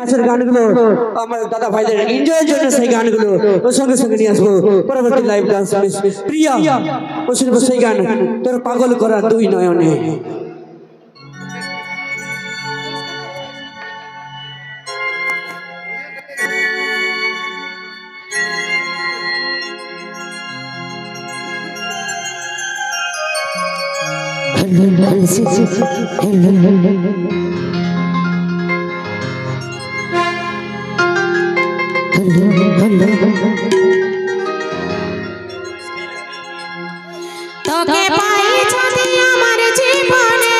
নাচের গানগুলো আমার দাদা ভাইদের এনজয়ের জন্য সেই গানগুলো ওর সঙ্গে সঙ্গে নিয়ে আসবো পরবর্তী লাইভ ডান্স প্রিয়া ও শুনবো সেই গান তোর পাগল করা দুই নয়নে। তোকে পাই যদি আমার জীবনে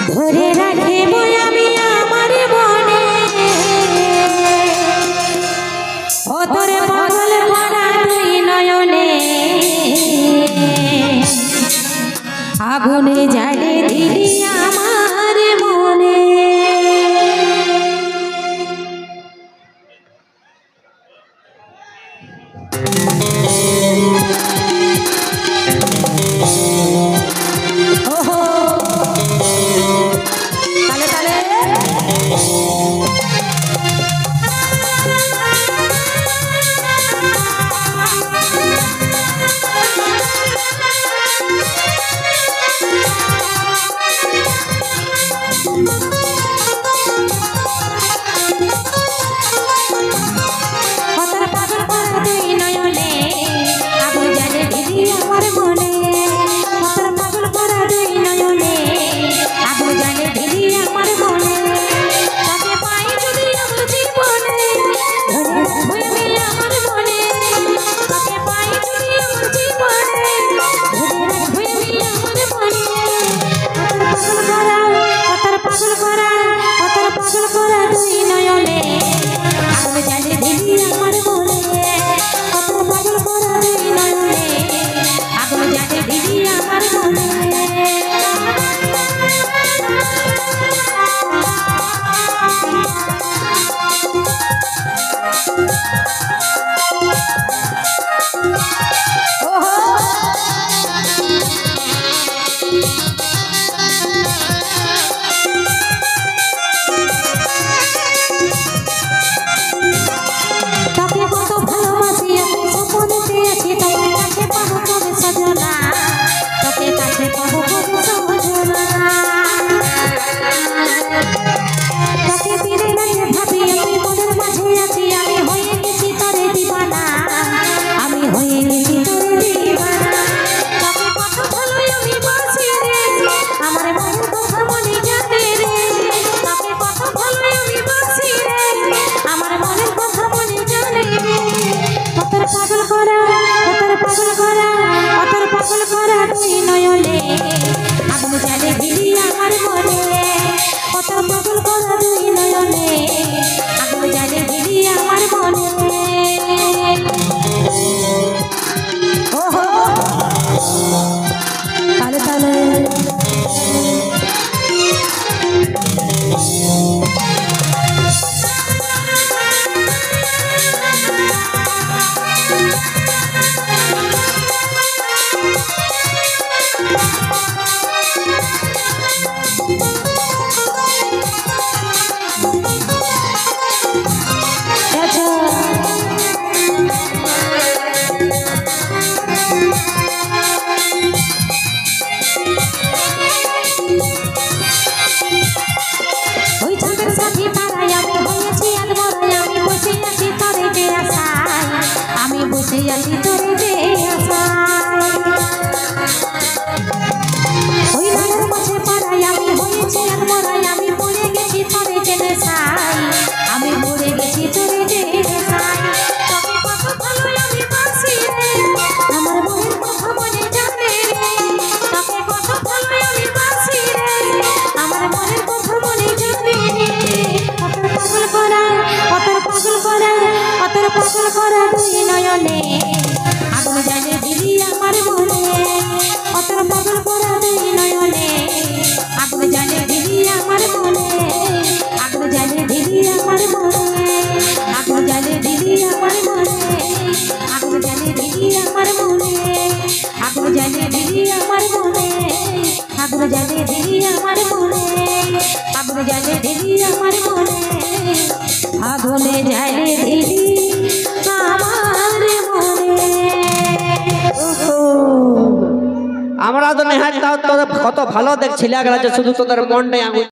ধরে রাখিব আমি আমার মনে ও তোরে পাগল করা দুই নয়নে আগুনে জ্বালে দিলি আমার মনে। আগুন জ্বালিয়ে দিলি আমার মনে, আগুন জ্বালিয়ে দিলি আমার মনে। ভুলে যাইলে দিদি আমার মনে আমরা তো নেহাত কত ভালো দেখছিলাম শুধু তোদের মনটাই